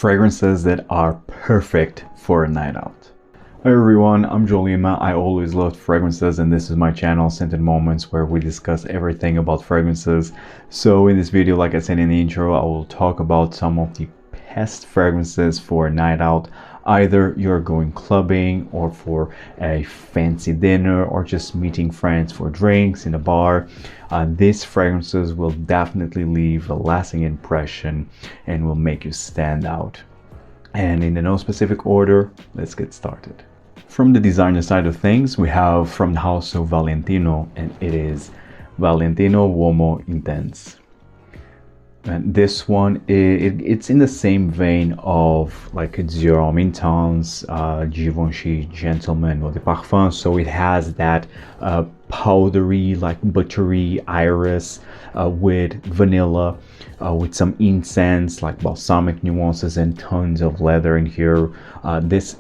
fragrances that are perfect for a night out. Hi everyone, I'm Jolima. I always loved fragrances and this is my channel Scented Moments where we discuss everything about fragrances. So in this video, like I said in the intro, I will talk about some of the best fragrances for a night out. Either you're going clubbing or for a fancy dinner or just meeting friends for drinks in a bar. These fragrances will definitely leave a lasting impression and will make you stand out. And in no specific order, let's get started. From the designer side of things, we have from the house of Valentino, and it is Valentino Wo Intense. And this one, it's in the same vein of like it's Uomo Intense, Givenchy Gentleman Eau de Parfum. So it has that powdery, like buttery iris with vanilla, with some incense, like balsamic nuances and tons of leather in here. This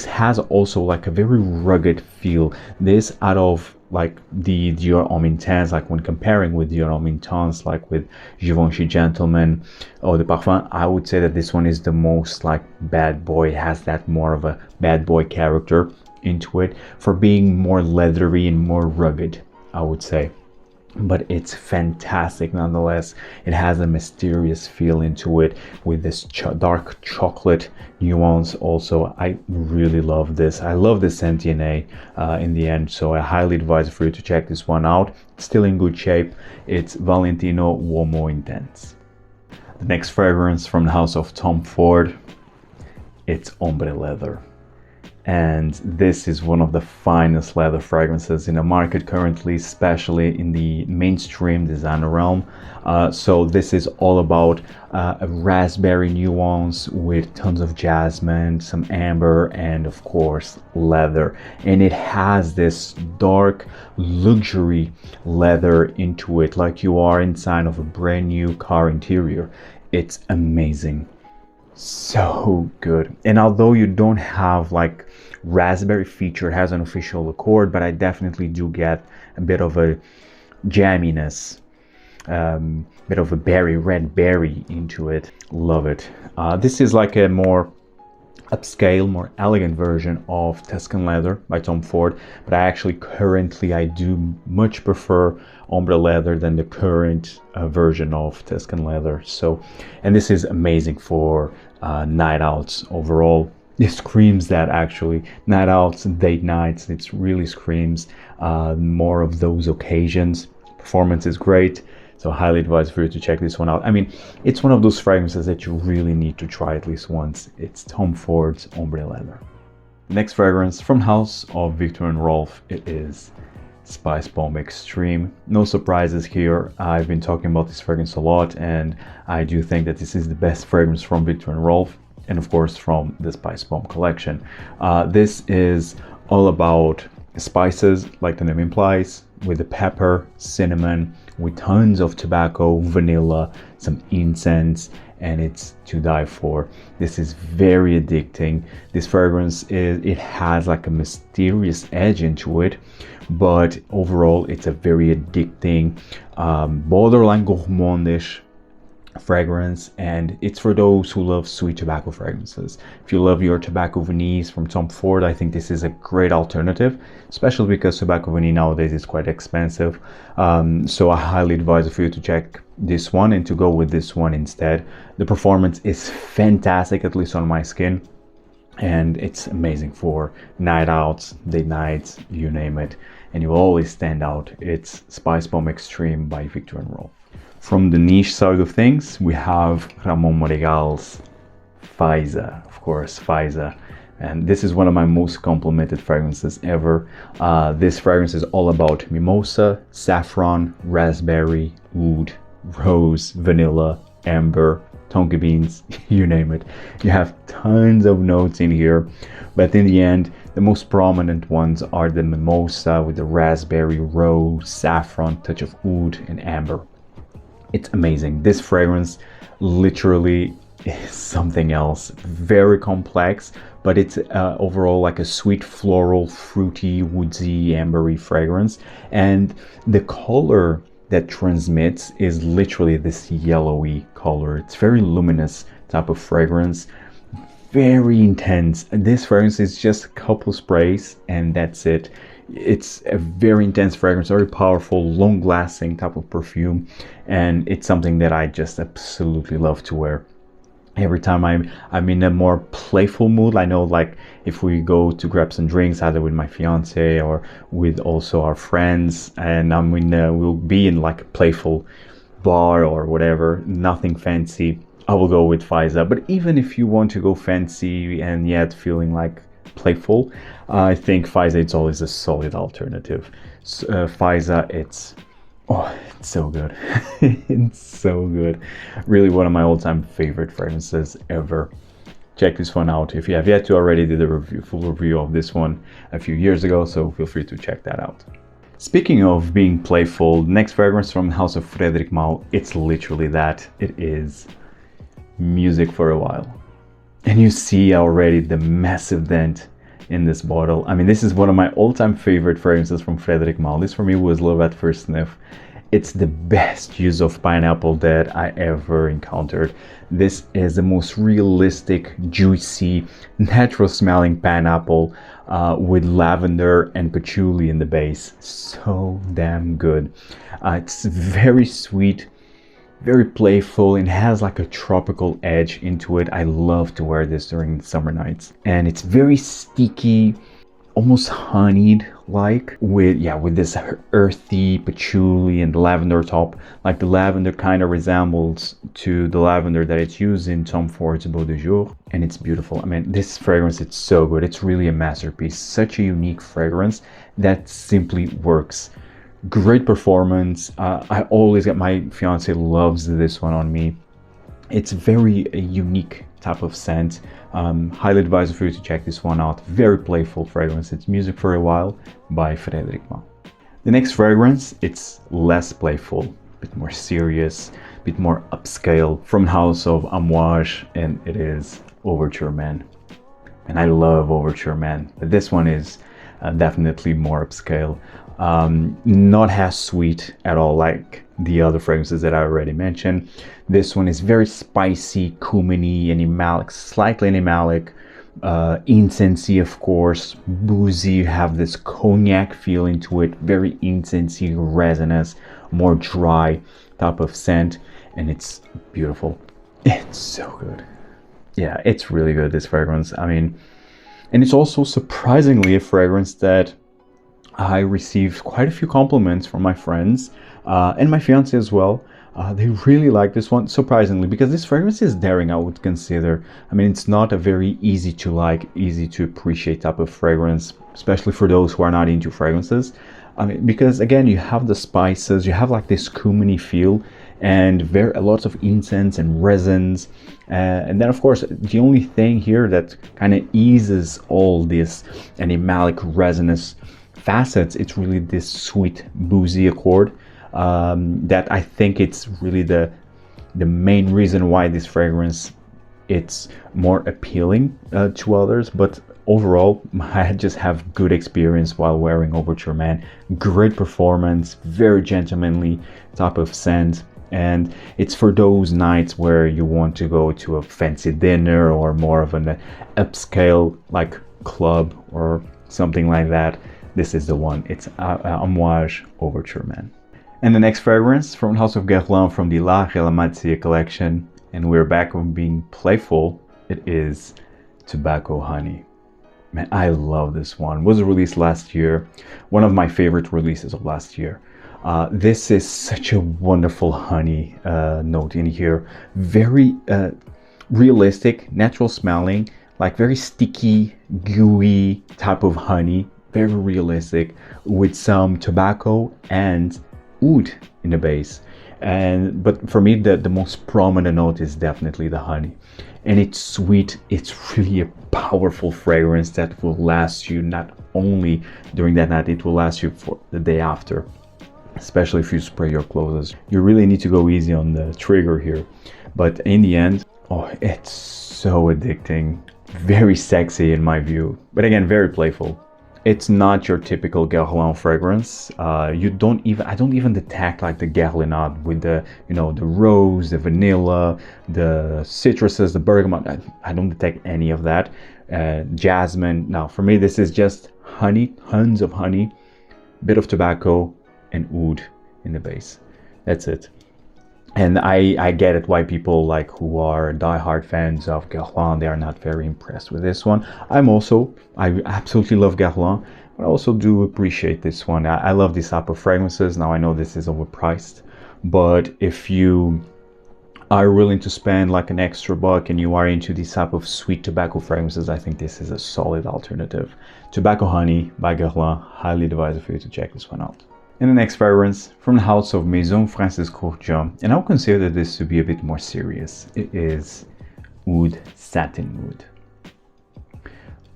has also like a very rugged feel. This out of like the Uomo Intense, like when comparing with Uomo Intense, like with Givenchy Gentleman Eau de Parfum, I would say that this one is the most like bad boy. It has that more of a bad boy character into it for being more leathery and more rugged, I would say. But it's fantastic nonetheless. It has a mysterious feel into it with this dark chocolate nuance. Also, I really love this. I love this DNA in the end, so I highly advise for you to check this one out. It's still in good shape. It's Valentino Wo Intense. The next fragrance from the house of Tom Ford, it's Ombre Leather. And this is one of the finest leather fragrances in the market currently, especially in the mainstream designer realm. So this is all about a raspberry nuance with tons of jasmine, some amber, and of course leather. And it has this dark luxury leather into it, like you are inside of a brand new car interior. It's amazing. So good. And although you don't have like raspberry feature, it has an official accord, but I definitely do get a bit of a jamminess, bit of a red berry into it. Love it. This is like a more upscale, more elegant version of Tuscan Leather by Tom Ford, but I do much prefer Ombre Leather than the current version of Tuscan Leather. So, and this is amazing for night outs overall. It screams that actually night outs and date nights. It really screams more of those occasions. Performance is great. So highly advise for you to check this one out. I mean, it's one of those fragrances that you really need to try at least once. It's Tom Ford's Ombre Leather. Next fragrance from house of Viktor and Rolf, it is Spicebomb Extreme. No surprises here. I've been talking about this fragrance a lot, and I do think that this is the best fragrance from Viktor and Rolf, and of course from the Spicebomb collection. This is all about spices, like the name implies, with the pepper, cinnamon, with tons of tobacco, vanilla, some incense, and it's to die for. This is very addicting. This fragrance has like a mysterious edge into it, but overall it's a very addicting, borderline gourmandish fragrance, and it's for those who love sweet tobacco fragrances. If you love your tobacco vanille from Tom Ford, I think this is a great alternative, especially because tobacco vanille nowadays is quite expensive. So I highly advise for you to check this one and to go with this one instead. The performance is fantastic, at least on my skin, and it's amazing for night outs, date nights, you name it, and you will always stand out. It's Spicebomb Extreme by Viktor and Rolf. From the niche side of things, we have Ramon Monegal's Faisa, of course, Faisa. And this is one of my most complimented fragrances ever. This fragrance is all about mimosa, saffron, raspberry, oud, rose, vanilla, amber, tonka beans, you name it. You have tons of notes in here, but in the end, the most prominent ones are the mimosa with the raspberry, rose, saffron, touch of oud, and amber. It's amazing. This fragrance literally is something else. Very complex, but it's overall like a sweet floral, fruity, woodsy, ambery fragrance. And the color that transmits is literally this yellowy color. It's very luminous type of fragrance, very intense. This fragrance is just a couple sprays and that's it. It's a very intense fragrance, very powerful, long-lasting type of perfume, and it's something that I just absolutely love to wear. Every time I'm in a more playful mood, I know, like if we go to grab some drinks either with my fiance or with also our friends, and we'll be in like a playful bar or whatever, nothing fancy, I will go with Fisa. But even if you want to go fancy and yet feeling like playful, I think Fisa, it's always a solid alternative. Fisa, it's so good. It's so good. Really one of my all-time favorite fragrances ever. Check this one out if you have yet to. Already did a full review of this one a few years ago, so feel free to check that out. Speaking of being playful, next fragrance from the house of Frederic Malle, it's literally that. It is music for a while. And you see already the massive dent in this bottle. I mean, this is one of my all-time favorite fragrances from Frederic Malle. This for me was love at first sniff. It's the best use of pineapple that I ever encountered. This is the most realistic, juicy, natural smelling pineapple with lavender and patchouli in the base. So damn good. It's very sweet, very playful, and has like a tropical edge into it. I love to wear this during the summer nights. And it's very sticky, almost honeyed like, with this earthy patchouli and lavender top. Like the lavender kind of resembles to the lavender that it's used in Tom Ford's Beau de Jour, and it's beautiful. I mean, this fragrance, it's so good. It's really a masterpiece. Such a unique fragrance that simply works. Great performance. I always get, my fiance loves this one on me. It's very a unique type of scent. Highly advised for you to check this one out. Very playful fragrance. It's Music for a While by Frederic Malle. The next fragrance, it's less playful, a bit more serious, a bit more upscale, from the house of Amouage, and it is Overture Man. And I love Overture Man, but this one is definitely more upscale. Not as sweet at all like the other fragrances that I already mentioned. This one is very spicy, cuminy, animalic, slightly animalic, incensey, of course, boozy. You have this cognac feeling to it, very incensey, resinous, more dry type of scent, and it's beautiful. It's so good. Yeah, it's really good, this fragrance. I mean, and it's also surprisingly a fragrance that I received quite a few compliments from my friends and my fiance as well. They really like this one, surprisingly, because this fragrance is daring, I would consider. I mean, it's not a very easy to like, easy to appreciate type of fragrance, especially for those who are not into fragrances. I mean, because again, you have the spices, you have like this cuminy feel, and a lot of incense and resins. And then of course, the only thing here that kind of eases all this animalic resinous facets, it's really this sweet boozy accord that I think it's really the main reason why this fragrance, it's more appealing to others. But overall, I just have good experience while wearing Overture Man. Great performance, very gentlemanly type of scent, and it's for those nights where you want to go to a fancy dinner or more of an upscale like club or something like that. This is the one. It's Amouage Overture Man. And the next fragrance from the house of Guerlain, from the La Relamatia collection, and we're back on being playful, it is Tobacco Honey. Man, I love this one. It was released last year. One of my favorite releases of last year. This is such a wonderful honey note in here. Very realistic, natural smelling, like very sticky, gooey type of honey. Very realistic, with some tobacco and oud in the base. But for me, the most prominent note is definitely the honey. And it's sweet. It's really a powerful fragrance that will last you not only during that night, it will last you for the day after. Especially if you spray your clothes. You really need to go easy on the trigger here. But in the end, it's so addicting. Very sexy in my view. But again, very playful. It's not your typical Guerlain fragrance. I don't even detect like the Guerlain note with the, you know, the rose, the vanilla, the citruses, the bergamot. I don't detect any of that. Jasmine. Now, for me, this is just honey, tons of honey, bit of tobacco, and oud in the base. That's it. And I get it why people like who are diehard fans of Guerlain, they are not very impressed with this one. I absolutely love Guerlain, but I also do appreciate this one. I love this type of fragrances. Now I know this is overpriced, but if you are willing to spend like an extra buck and you are into this type of sweet tobacco fragrances, I think this is a solid alternative. Tobacco Honey by Guerlain, highly advise for you to check this one out. And the next fragrance from the house of Maison Francis Kurkdjian, and I would consider this to be a bit more serious. It is Oud Satin Mood.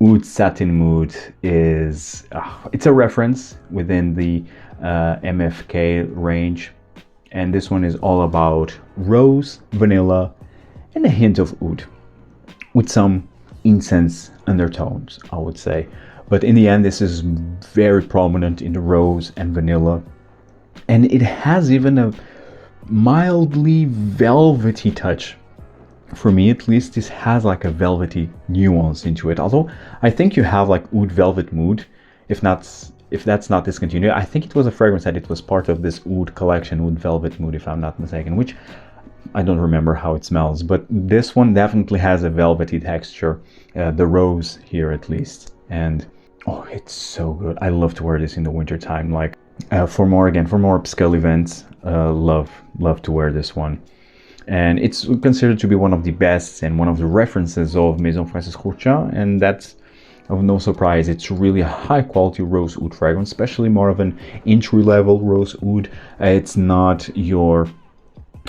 Oud Satin Mood is it's a reference within the MFK range, and this one is all about rose, vanilla, and a hint of oud, with some incense undertones, I would say. But in the end, this is very prominent in the rose and vanilla. And it has even a mildly velvety touch. For me, at least, this has like a velvety nuance into it. Although I think you have like Oud Velvet Mood. If that's not discontinued, I think it was a fragrance that it was part of this Oud collection, Oud Velvet Mood, if I'm not mistaken, which I don't remember how it smells. But this one definitely has a velvety texture, the rose here at least. And oh, it's so good. I love to wear this in the winter time. Like for more upscale events, love to wear this one. And it's considered to be one of the best and one of the references of Maison Francis Kurkdjian, and that's of no surprise. It's really a high quality rose oud fragrance, especially more of an entry level rose oud. It's not your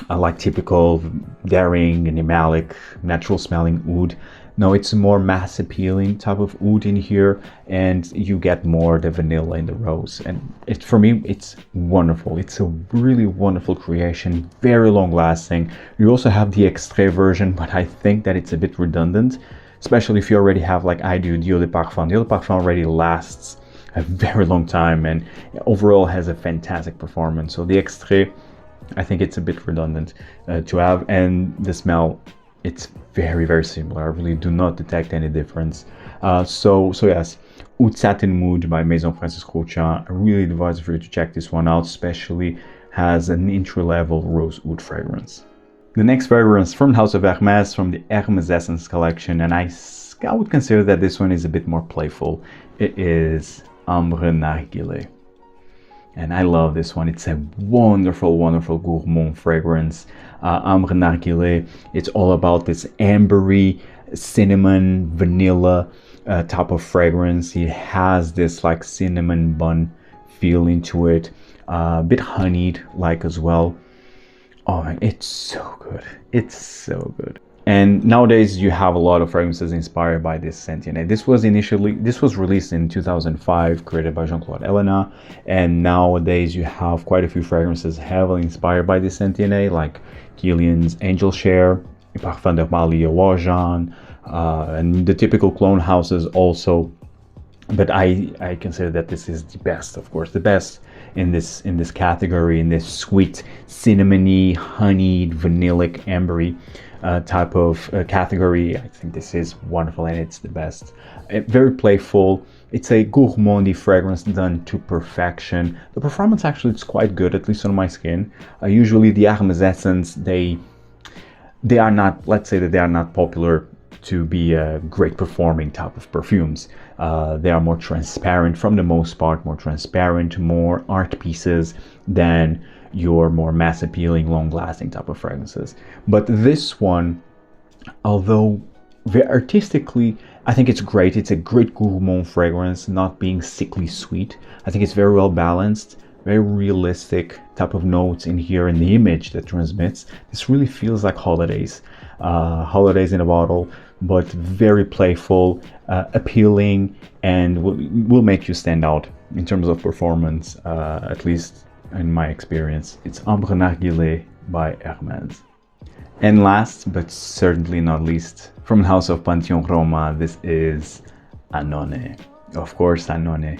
like typical daring, animalic, natural smelling oud. No, it's a more mass appealing type of oud in here, and you get more the vanilla in the rose. And for me, it's wonderful. It's a really wonderful creation, very long lasting. You also have the extrait version, but I think that it's a bit redundant, especially if you already have, like I do, the Eau de Parfum. The Eau de Parfum already lasts a very long time and overall has a fantastic performance. So the extrait, I think it's a bit redundant to have, and the smell, it's very, very similar. I really do not detect any difference. So yes, Oud Satin Mood by Maison Francis Kurkdjian. I really advise for you to check this one out, especially has an entry-level rose oud fragrance. The next fragrance from the house of Hermes, from the Hermes Essence collection, and I would consider that this one is a bit more playful. It is Ambre Narguile. And I love this one. It's a wonderful, wonderful gourmand fragrance. Ambre Narguile, it's all about this ambery, cinnamon, vanilla type of fragrance. It has this like cinnamon bun feel into it, a bit honeyed like as well. Oh man, it's so good. It's so good. And nowadays you have a lot of fragrances inspired by this sentier. This was released in 2005, created by Jean-Claude Ellena, and nowadays you have quite a few fragrances heavily inspired by this sentier, like Kilian's Angel Share, Parfum de Malle, Wajan, and the typical clone houses also. But I consider that this is the best, of course, the best in this category, in this sweet, cinnamony, honeyed, vanillic, ambery type of category. I think this is wonderful, and it's the best. Very playful. It's a gourmandy fragrance done to perfection. The performance actually is quite good, at least on my skin. Usually the Hermes Essence, they are not, let's say that they are not popular to be a great performing type of perfumes. They are more transparent, from the most part, more transparent, more art pieces than your more mass appealing, long lasting type of fragrances. But this one, although very artistically, I think it's great. It's a great gourmand fragrance, not being sickly sweet. I think it's very well balanced, very realistic type of notes in here in the image that transmits. This really feels like holidays in a bottle, but very playful, appealing, and will make you stand out in terms of performance, at least in my experience. It's Ambre Narguile by Hermes. And last, but certainly not least, from the house of Pantheon Roma, this is Annone. of course, Annone.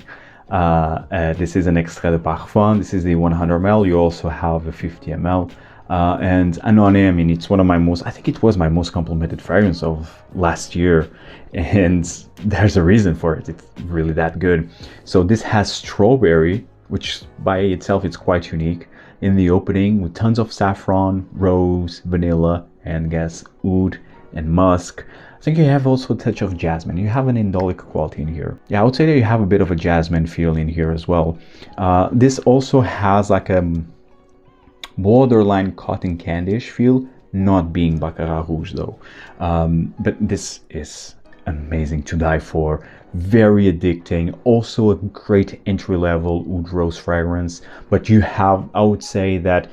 This is an extrait de parfum. This is the 100 ml. You also have a 50 ml. And Annone, I mean, it's one of my most, I think it was my most complimented fragrance of last year. And there's a reason for it. It's really that good. So this has strawberry, which by itself is quite unique, in the opening with tons of saffron, rose, vanilla, and guess oud and musk. I think you have also a touch of jasmine. You have an indolic quality in here. Yeah, I would say that you have a bit of a jasmine feel in here as well. This also has like a borderline cotton candy-ish feel, not being Baccarat Rouge though. But this is amazing to die for, very addicting, also a great entry-level oud rose fragrance. But you have, I would say that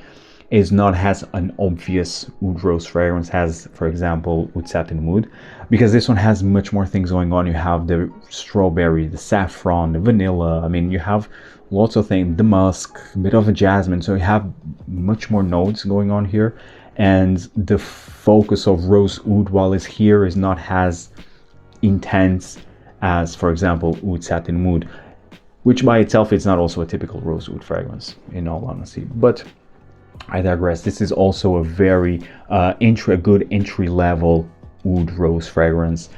is not as an obvious oud rose fragrance as, for example, Oud Satin Mood, because this one has much more things going on. You have the strawberry, the saffron, the vanilla. I mean, you have lots of things, the musk, a bit of a jasmine, so you have much more notes going on here. And the focus of rose oud, while it's here, is not as intense as, for example, Oud Satin Mood, which by itself is not also a typical rose oud fragrance, in all honesty. But I digress. This is also a very good entry level oud rose fragrance.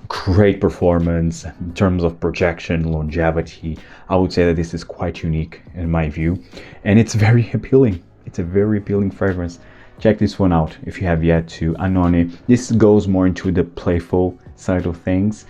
Great performance in terms of projection, longevity. I would say that this is quite unique in my view, and it's very appealing. It's a very appealing fragrance. Check this one out if you have yet to. Annone. This goes more into the playful side of things.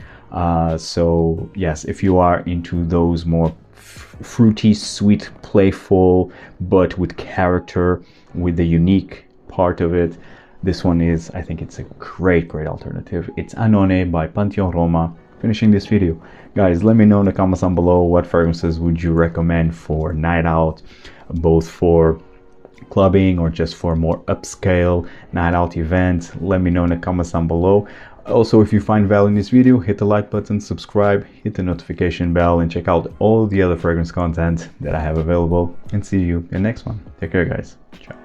So yes, if you are into those more fruity, sweet, playful, but with character, with the unique part of it, this one is, I think it's a great alternative. It's Annone by Pantheon Roma. Finishing this video, guys, let me know in the comments down below what fragrances would you recommend for night out, both for clubbing or just for more upscale night out events. Let me know in the comments down below. Also, if you find value in this video, hit the like button, subscribe, hit the notification bell, and check out all the other fragrance content that I have available. And see you in the next one. Take care, guys. Ciao.